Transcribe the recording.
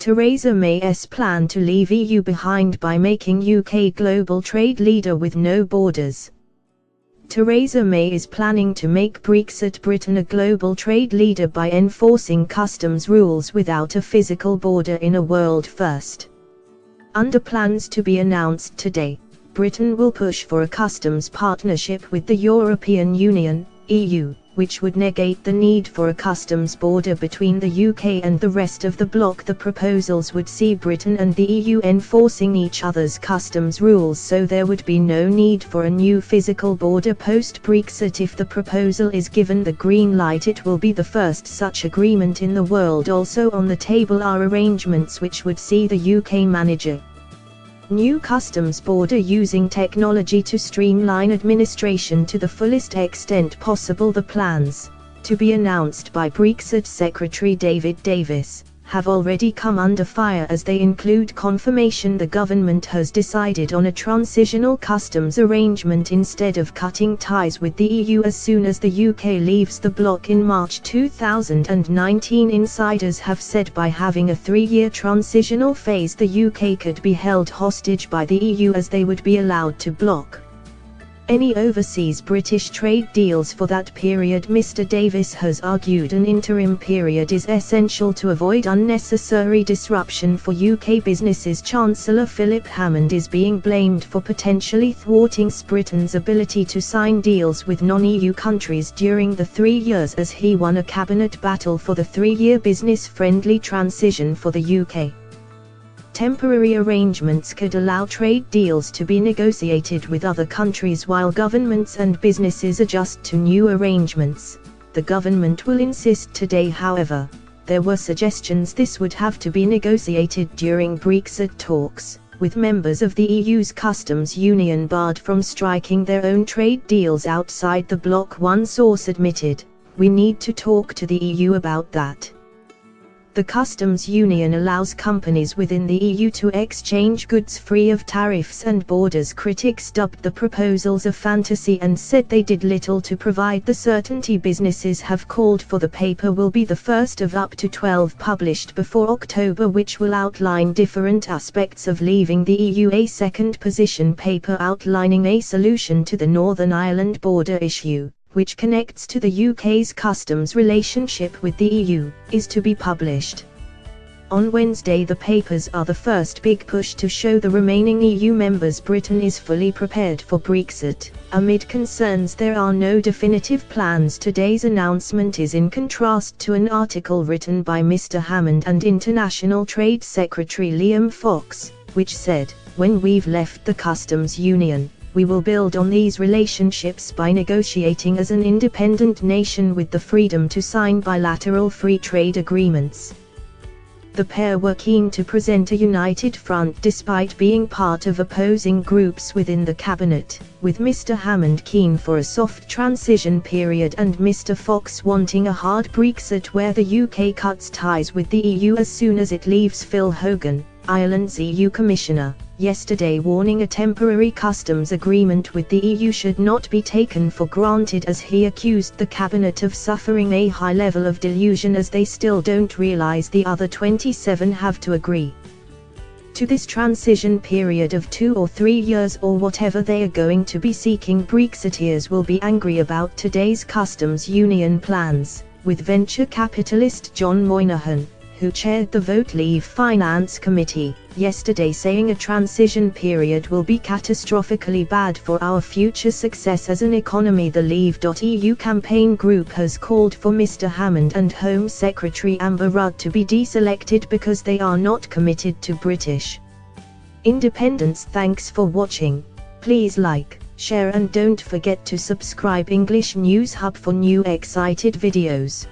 Theresa May's plan to leave EU behind by making UK global trade leader with no borders. Theresa May is planning to make Brexit Britain a global trade leader by enforcing customs rules without a physical border in a world first. Under plans to be announced today, Britain will push for a customs partnership with the European Union, EU, which would negate the need for a customs border between the UK and the rest of the bloc. The proposals would see Britain and the EU enforcing each other's customs rules, so there would be no need for a new physical border post-Brexit. If the proposal is given the green light, it will be the first such agreement in the world. Also on the table are arrangements which would see the UK manage a new customs border using technology to streamline administration to the fullest extent possible. The plans, to be announced by Brexit Secretary David Davis, have already come under fire as they include confirmation the government has decided on a transitional customs arrangement instead of cutting ties with the EU as soon as the UK leaves the bloc in March 2019. Insiders have said by having a 3-year transitional phase, the UK could be held hostage by the EU as they would be allowed to block any overseas British trade deals for that period. Mr. Davis has argued an interim period is essential to avoid unnecessary disruption for UK businesses. Chancellor Philip Hammond is being blamed for potentially thwarting Britain's ability to sign deals with non-EU countries during the 3 years, as he won a cabinet battle for the 3-year business-friendly transition for the UK. Temporary arrangements could allow trade deals to be negotiated with other countries while governments and businesses adjust to new arrangements. The government will insist today, however. There were suggestions this would have to be negotiated during Brexit talks, with members of the EU's customs union barred from striking their own trade deals outside the bloc. One source admitted, "We need to talk to the EU about that." The customs union allows companies within the EU to exchange goods free of tariffs and borders. Critics dubbed the proposals a fantasy and said they did little to provide the certainty businesses have called for. The paper will be the first of up to 12 published before October, which will outline different aspects of leaving the EU. A second position paper outlining a solution to the Northern Ireland border issue, which connects to the UK's customs relationship with the EU, is to be published. On Wednesday, the papers are the first big push to show the remaining EU members Britain is fully prepared for Brexit. Amid concerns there are no definitive plans, today's announcement is in contrast to an article written by Mr. Hammond and International Trade Secretary Liam Fox, which said, "When we've left the customs union, we will build on these relationships by negotiating as an independent nation with the freedom to sign bilateral free trade agreements." The pair were keen to present a united front despite being part of opposing groups within the cabinet, with Mr. Hammond keen for a soft transition period and Mr. Fox wanting a hard Brexit where the UK cuts ties with the EU as soon as it leaves. Phil Hogan, Ireland's EU Commissioner, yesterday warning a temporary customs agreement with the EU should not be taken for granted, as he accused the cabinet of suffering a high level of delusion as they still don't realise the other 27 have to agree to this transition period of 2 or 3 years or whatever they are going to be seeking. Brexiteers will be angry about today's customs union plans, with venture capitalist John Moynihan, who chaired the Vote Leave Finance Committee, yesterday saying a transition period will be catastrophically bad for our future success as an economy. The Leave.eu campaign group has called for Mr. Hammond and Home Secretary Amber Rudd to be deselected because they are not committed to British independence. Thanks for watching. Please like, share and don't forget to subscribe English News Hub for new excited videos.